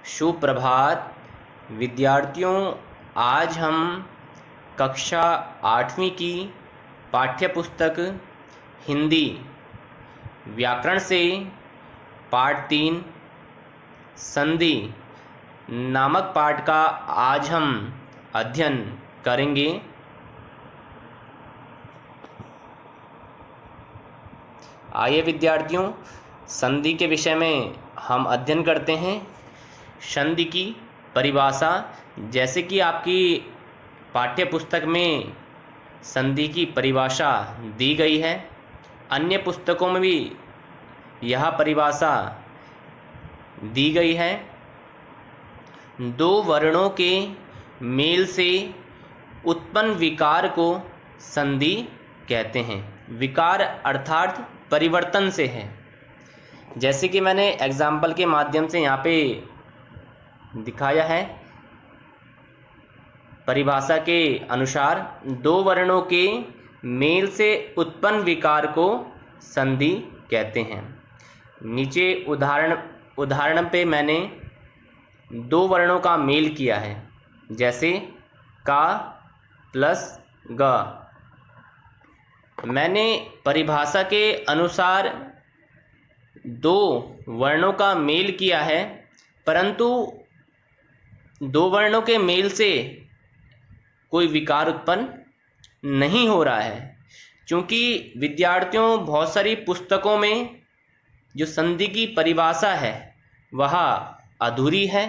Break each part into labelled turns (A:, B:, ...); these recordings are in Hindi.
A: सुप्रभात विद्यार्थियों। आज हम कक्षा 8वीं की पाठ्यपुस्तक हिंदी व्याकरण से पाठ 3 संधि नामक पाठ का आज हम अध्ययन करेंगे। आइए विद्यार्थियों, संधि के विषय में हम अध्ययन करते हैं। संधि की परिभाषा, जैसे कि आपकी पाठ्य पुस्तक में संधि की परिभाषा दी गई है, अन्य पुस्तकों में भी यह परिभाषा दी गई है। दो वर्णों के मेल से उत्पन्न विकार को संधि कहते हैं। विकार अर्थात परिवर्तन से है। जैसे कि मैंने एग्जाम्पल के माध्यम से यहाँ पे दिखाया है, परिभाषा के अनुसार दो वर्णों के मेल से उत्पन्न विकार को संधि कहते हैं। नीचे उदाहरण पे मैंने दो वर्णों का मेल किया है, जैसे का प्लस ग। मैंने परिभाषा के अनुसार दो वर्णों का मेल किया है, परंतु दो वर्णों के मेल से कोई विकार उत्पन्न नहीं हो रहा है, क्योंकि विद्यार्थियों बहुत सारी पुस्तकों में जो संधि की परिभाषा है वह अधूरी है।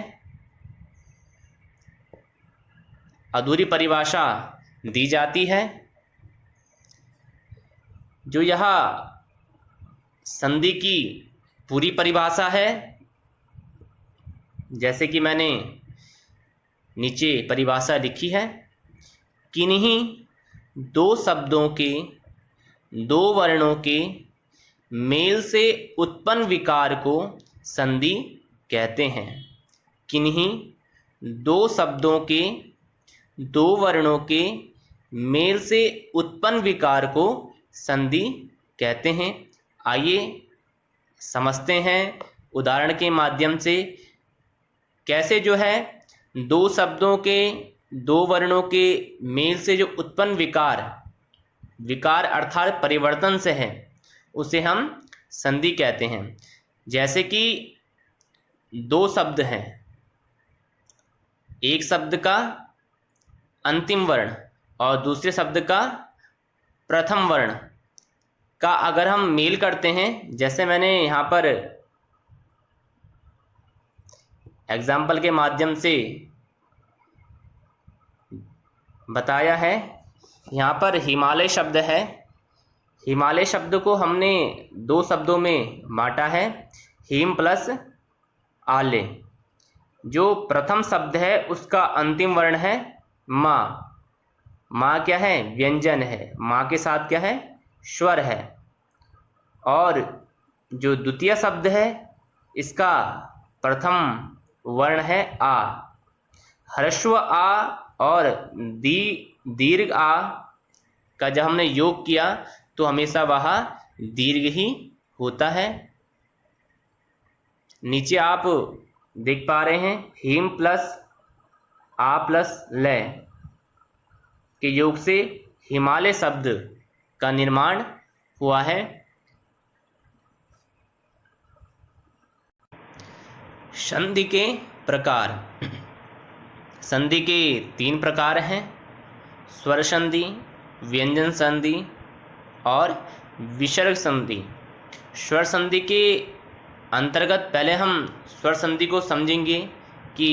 A: अधूरी परिभाषा दी जाती है। जो यह संधि की पूरी परिभाषा है, जैसे कि मैंने नीचे परिभाषा लिखी है, किन्हीं दो शब्दों के दो वर्णों के मेल से उत्पन्न विकार को संधि कहते हैं। किन्हीं दो शब्दों के दो वर्णों के मेल से उत्पन्न विकार को संधि कहते हैं। आइए समझते हैं उदाहरण के माध्यम से, कैसे जो है दो शब्दों के दो वर्णों के मेल से जो उत्पन्न विकार अर्थात परिवर्तन से है, उसे हम संधि कहते हैं। जैसे कि दो शब्द हैं, एक शब्द का अंतिम वर्ण और दूसरे शब्द का प्रथम वर्ण का अगर हम मेल करते हैं, जैसे मैंने यहाँ पर एग्जाम्पल के माध्यम से बताया है। यहाँ पर हिमालय शब्द है। हिमालय शब्द को हमने दो शब्दों में बांटा है, हिम प्लस आले। जो प्रथम शब्द है उसका अंतिम वर्ण है माँ। माँ क्या है? व्यंजन है। माँ के साथ क्या है? स्वर है। और जो द्वितीय शब्द है, इसका प्रथम वर्ण है आ। ह्रस्व आ और दीर्घ आ का जब हमने योग किया तो हमेशा वह दीर्घ ही होता है। नीचे आप देख पा रहे हैं, हिम प्लस आ प्लस लय के योग से हिमालय शब्द का निर्माण हुआ है। संधि के प्रकार। संधि के 3 प्रकार हैं, स्वर संधि, व्यंजन संधि और विसर्ग संधि। स्वर संधि के अंतर्गत पहले हम स्वर संधि को समझेंगे कि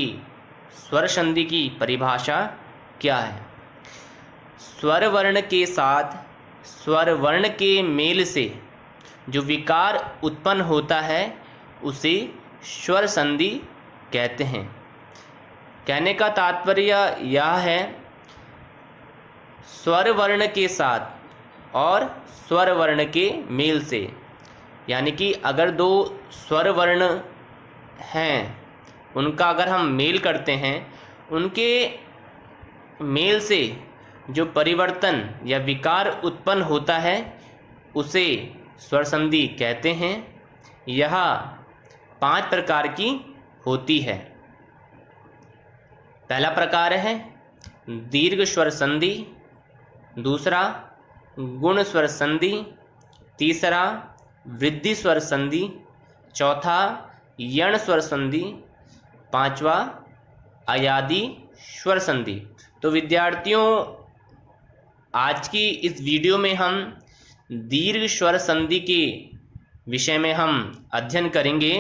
A: स्वर संधि की परिभाषा क्या है। स्वर वर्ण के साथ स्वर वर्ण के मेल से जो विकार उत्पन्न होता है उसे स्वर संधि कहते हैं। कहने का तात्पर्य यह है, स्वर वर्ण के साथ और स्वर वर्ण के मेल से, यानी कि अगर दो स्वर वर्ण हैं, उनका अगर हम मेल करते हैं, उनके मेल से जो परिवर्तन या विकार उत्पन्न होता है उसे स्वर संधि कहते हैं। यह 5 प्रकार की होती है। पहला प्रकार है दीर्घ स्वर संधि, दूसरा गुण स्वर संधि, तीसरा वृद्धि स्वर संधि, चौथा यण स्वर संधि, पांचवा अयादि स्वर संधि। तो विद्यार्थियों, आज की इस वीडियो में हम दीर्घ स्वर संधि के विषय में हम अध्ययन करेंगे।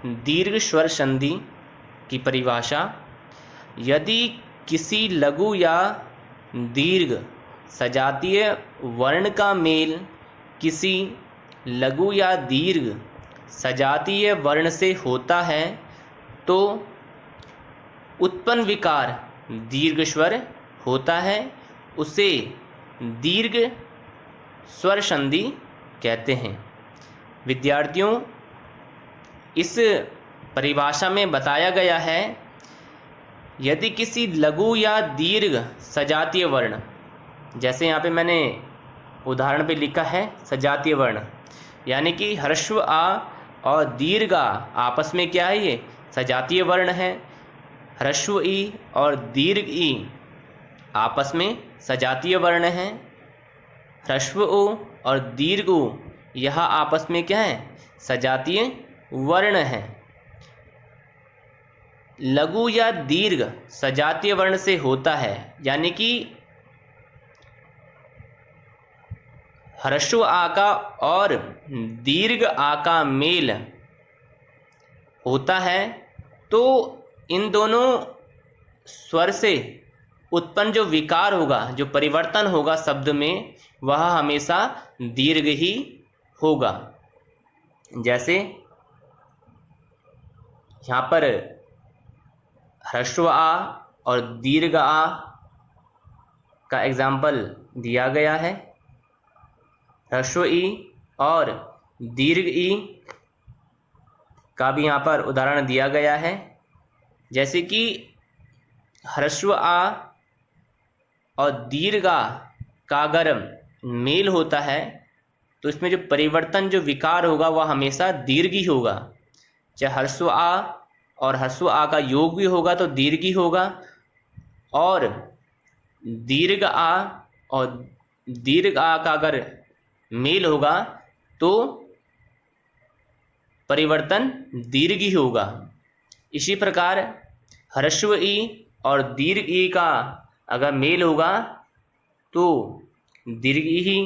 A: दीर्घ स्वर संधि की परिभाषा: यदि किसी लघु या दीर्घ सजातीय वर्ण का मेल किसी लघु या दीर्घ सजातीय वर्ण से होता है तो उत्पन्न विकार दीर्घ स्वर होता है, उसे दीर्घ स्वर संधि कहते हैं। विद्यार्थियों, इस परिभाषा में बताया गया है यदि किसी लघु या दीर्घ सजातीय वर्ण, जैसे यहाँ पे मैंने उदाहरण पे लिखा है सजातीय वर्ण, यानी कि ह्रस्व आ और दीर्घ आ आपस में क्या है, ये सजातीय वर्ण है। ह्रस्व ई और दीर्घ ई आपस में सजातीय वर्ण है। ह्रस्व उ और दीर्घ उ यह आपस में क्या है, सजातीय वर्ण है। लघु या दीर्घ सजातीय वर्ण से होता है, यानी कि ह्रस्व आ का और दीर्घ आ का मेल होता है, तो इन दोनों स्वर से उत्पन्न जो विकार होगा, जो परिवर्तन होगा शब्द में, वह हमेशा दीर्घ ही होगा। जैसे यहाँ पर ह्रस्व आ और दीर्घ आ का एग्जाम्पल दिया गया है। ह्रस्व ई और दीर्घ ई का भी यहाँ पर उदाहरण दिया गया है। जैसे कि ह्रस्व आ और दीर्घ आ का अगर मेल होता है तो इसमें जो परिवर्तन, जो विकार होगा, वह हमेशा दीर्घ ही होगा। चाहे ह्रस्व आ और ह्रस्व आ का योग भी होगा तो दीर्घ ही होगा, और दीर्घ आ और दीर्घ आ का अगर मेल होगा तो परिवर्तन दीर्घ ही होगा। इसी प्रकार ह्रस्व ई और दीर्घ ई का अगर मेल होगा तो दीर्घ ई ही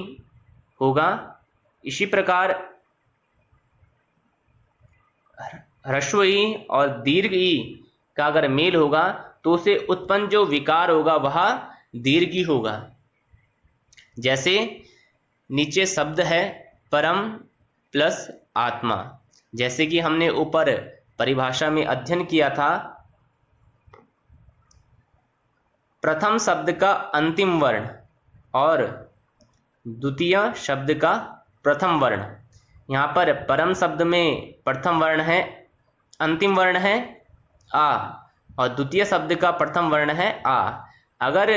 A: होगा। इसी प्रकार ह्रस्व ई और दीर्घ ई का अगर मेल होगा तो उसे उत्पन्न जो विकार होगा वह दीर्घ ही होगा। जैसे नीचे शब्द है परम प्लस आत्मा, जैसे कि हमने ऊपर परिभाषा में अध्ययन किया था, प्रथम शब्द का अंतिम वर्ण और द्वितीय शब्द का प्रथम वर्ण। यहाँ पर परम शब्द में प्रथम वर्ण है, अंतिम वर्ण है आ, और द्वितीय शब्द का प्रथम वर्ण है आ। अगर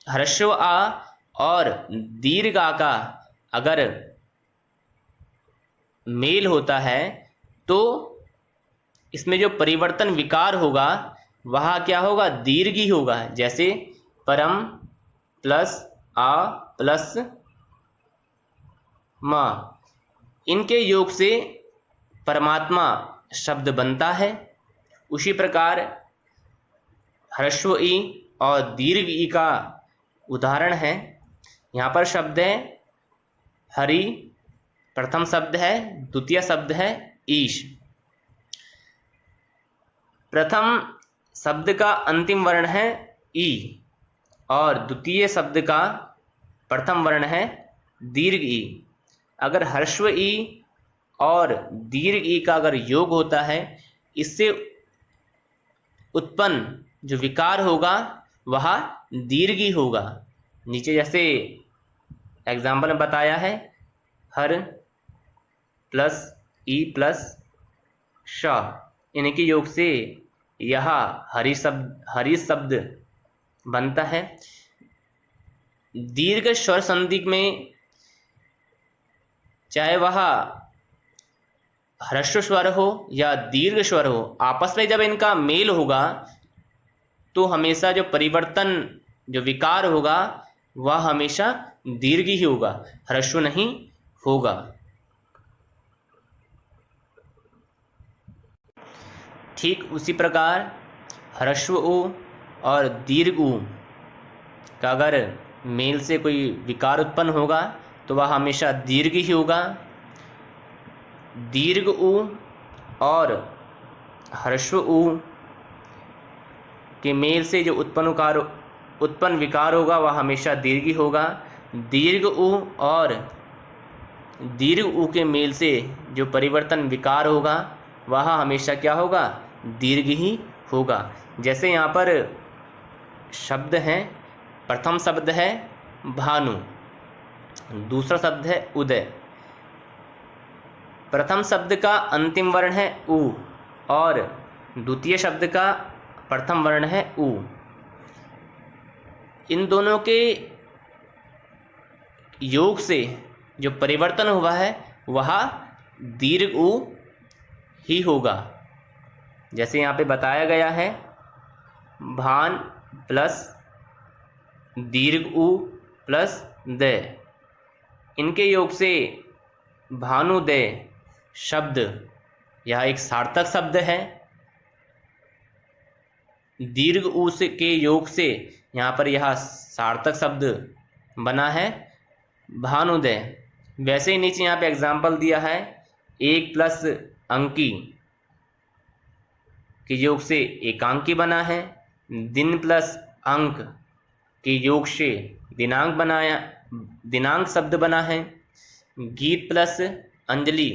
A: ह्रस्व आ और दीर्घ आ का अगर मेल होता है तो इसमें जो परिवर्तन विकार होगा वह क्या होगा, दीर्घ ही होगा। जैसे परम प्लस आ प्लस माँ, इनके योग से परमात्मा शब्द बनता है। उसी प्रकार ह्रस्व ई और दीर्घ ई का उदाहरण है। यहाँ पर शब्द है हरि, प्रथम शब्द है, द्वितीय शब्द है ईश। प्रथम शब्द का अंतिम वर्ण है ई और द्वितीय शब्द का प्रथम वर्ण है दीर्घ ई। अगर ह्रस्व ई और दीर्घ ई का अगर योग होता है, इससे उत्पन्न जो विकार होगा वह दीर्घ ही होगा। नीचे जैसे एग्जाम्पल में बताया है, हर प्लस ई प्लस श, इनके योग से यह हरि शब्द बनता है। दीर्घ स्वर संधि में चाहे वह ह्रस्व स्वर हो या दीर्घ स्वर हो, आपस में जब इनका मेल होगा तो हमेशा जो परिवर्तन, जो विकार होगा वह हमेशा दीर्घ ही होगा, ह्रस्व नहीं होगा। ठीक उसी प्रकार ह्रस्व उ और दीर्घ उ का अगर मेल से कोई विकार उत्पन्न होगा तो वह हमेशा दीर्घ ही होगा। दीर्घ उ और ह्रस्व उ के मेल से जो उत्पन्न विकार होगा वह हमेशा दीर्घ ही होगा। दीर्घ उ और दीर्घ उ के मेल से जो परिवर्तन विकार होगा वह हमेशा क्या होगा, दीर्घ ही होगा। जैसे यहाँ पर शब्द हैं, प्रथम शब्द है भानु, दूसरा शब्द है उदय। प्रथम शब्द का अंतिम वर्ण है उ और द्वितीय शब्द का प्रथम वर्ण है उ। इन दोनों के योग से जो परिवर्तन हुआ है वह दीर्घ उ ही होगा। जैसे यहाँ पे बताया गया है, भान प्लस दीर्घ उ प्लस दय, इनके योग से भानुदय शब्द यह एक सार्थक शब्द है। दीर्घ उ से के योग से यहाँ पर यह सार्थक शब्द बना है भानुदय। वैसे ही नीचे यहाँ पे एग्जाम्पल दिया है, एक प्लस अंकी के योग से एकांकी बना है। दिन प्लस अंक के योग से दिनांक शब्द बना है। गीत प्लस अंजलि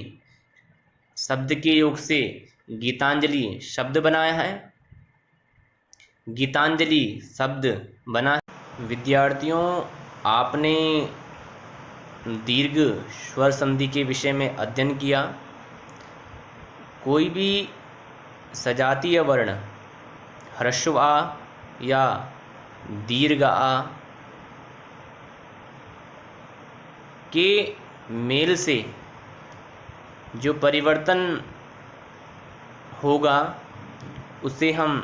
A: शब्द के योग से गीतांजलि शब्द बनाया है, गीतांजलि शब्द बना है। विद्यार्थियों, आपने दीर्घ स्वर संधि के विषय में अध्ययन किया। कोई भी सजातीय वर्ण ह्रस्व आ या दीर्घ आ के मेल से जो परिवर्तन होगा उसे हम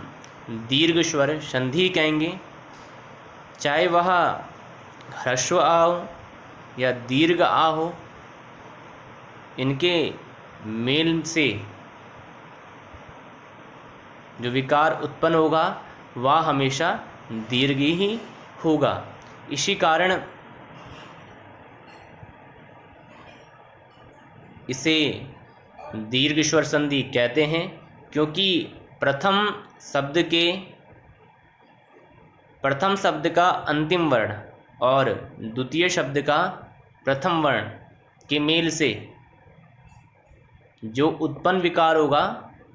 A: दीर्घ स्वर संधि कहेंगे। चाहे वह ह्रस्व आ हो या दीर्घ आ हो, इनके मेल से जो विकार उत्पन्न होगा वह हमेशा दीर्घ ही होगा। इसी कारण इसे दीर्घ स्वर संधि कहते हैं, क्योंकि प्रथम शब्द का अंतिम वर्ण और द्वितीय शब्द का प्रथम वर्ण के मेल से जो उत्पन्न विकार होगा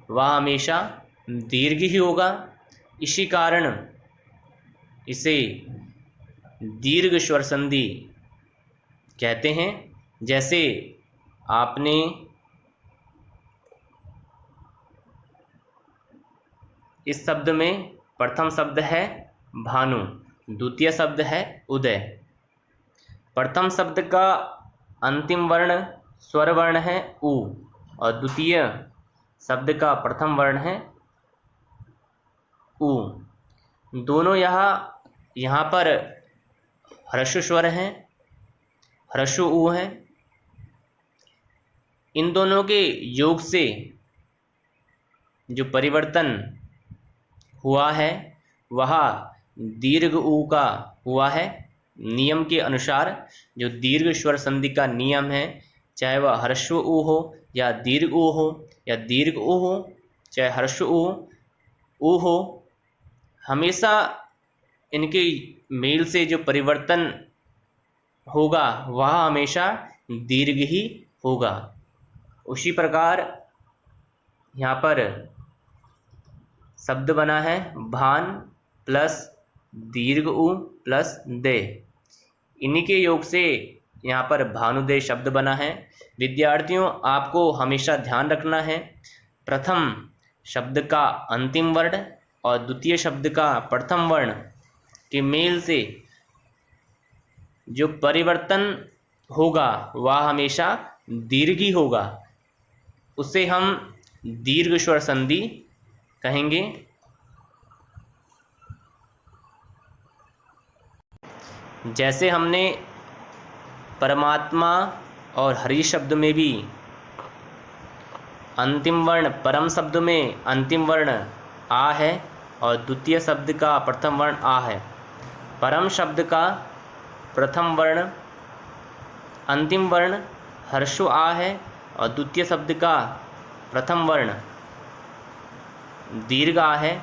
A: वह हमेशा दीर्घ ही होगा। इसी कारण इसे दीर्घ स्वर संधि कहते हैं। जैसे आपने इस शब्द में प्रथम शब्द है भानु, द्वितीय शब्द है उदय। प्रथम शब्द का अंतिम वर्ण स्वर वर्ण है उ और द्वितीय शब्द का प्रथम वर्ण है उ। दोनों यहाँ पर ह्रस्व स्वर हैं, ह्रस्व उ हैं। इन दोनों के योग से जो परिवर्तन हुआ है वह दीर्घ उ का हुआ है। नियम के अनुसार जो दीर्घ स्वर संधि का नियम है, चाहे वह ह्रस्व उ हो या दीर्घ उ हो या दीर्घ उ हो चाहे ह्रस्व उ हो, हमेशा इनके मेल से जो परिवर्तन होगा वह हमेशा दीर्घ ही होगा। उसी प्रकार यहाँ पर शब्द बना है भान प्लस दीर्घ उ प्लस दे, इन्हीं के योग से यहाँ पर भानुदय शब्द बना है। विद्यार्थियों, आपको हमेशा ध्यान रखना है, प्रथम शब्द का अंतिम वर्ण और द्वितीय शब्द का प्रथम वर्ण के मेल से जो परिवर्तन होगा वह हमेशा दीर्घ ही होगा। उसे हम दीर्घ स्वर संधि कहेंगे। जैसे हमने परमात्मा और हरि शब्द में भी अंतिम वर्ण, परम शब्द में अंतिम वर्ण आ है और द्वितीय शब्द का प्रथम वर्ण आ है। परम शब्द का प्रथम वर्ण अंतिम वर्ण हर्षो आ है और द्वितीय शब्द का प्रथम वर्ण दीर्घ आ है।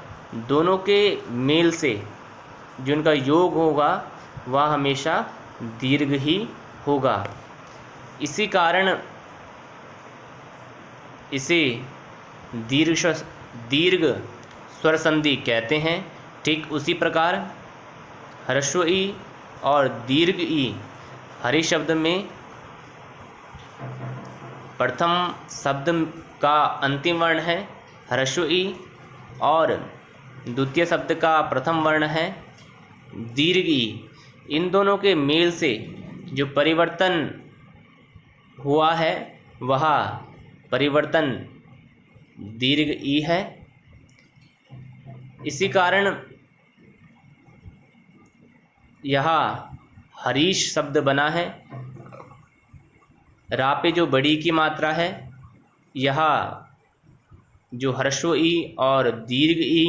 A: दोनों के मेल से जो उनका योग होगा वह हमेशा दीर्घ ही होगा। इसी कारण इसे दीर्घ स्वर संधि कहते हैं। ठीक उसी प्रकार ह्रस्व ई और दीर्घ ई हरि शब्द में प्रथम शब्द का अंतिम वर्ण है ह्रस्व ई और द्वितीय शब्द का प्रथम वर्ण है दीर्घ ई। इन दोनों के मेल से जो परिवर्तन हुआ है वह परिवर्तन दीर्घ ई है। इसी कारण यह हरीश शब्द बना है। रा पे जो बड़ी की मात्रा है, यह जो ह्रस्व ई और दीर्घ ई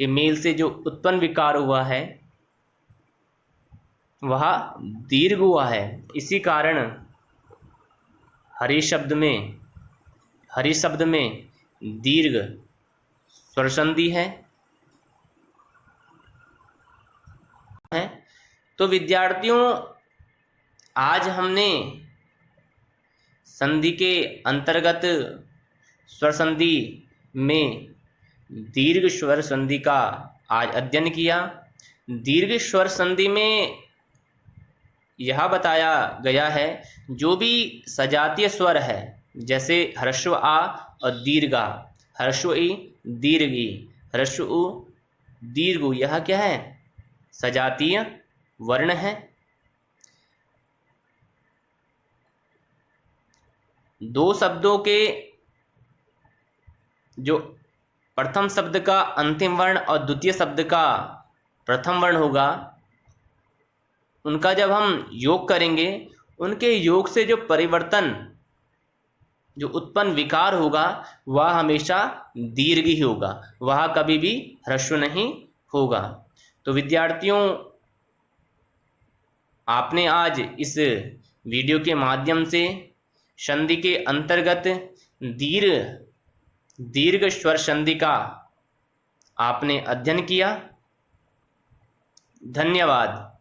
A: के मेल से जो उत्पन्न विकार हुआ है वह दीर्घ हुआ है। इसी कारण हरि शब्द में दीर्घ स्वर संधि है। तो विद्यार्थियों, आज हमने संधि के अंतर्गत स्वर संधि में दीर्घ स्वर संधि का आज अध्ययन किया। दीर्घ स्वर संधि में यह बताया गया है जो भी सजातीय स्वर है, जैसे ह्रस्व आ और दीर्घ आ, ह्रस्व ई दीर्घ ई, ह्रस्व उ दीर्घ उ, यह क्या है? सजातीय वर्ण है। दो शब्दों के जो प्रथम शब्द का अंतिम वर्ण और द्वितीय शब्द का प्रथम वर्ण होगा, उनका जब हम योग करेंगे, उनके योग से जो परिवर्तन, जो उत्पन्न विकार होगा वह हमेशा दीर्घ ही होगा, वह कभी भी ह्रस्व नहीं होगा। तो विद्यार्थियों, आपने आज इस वीडियो के माध्यम से संधि के अंतर्गत दीर्घ स्वर संधि का आपने अध्ययन किया। धन्यवाद।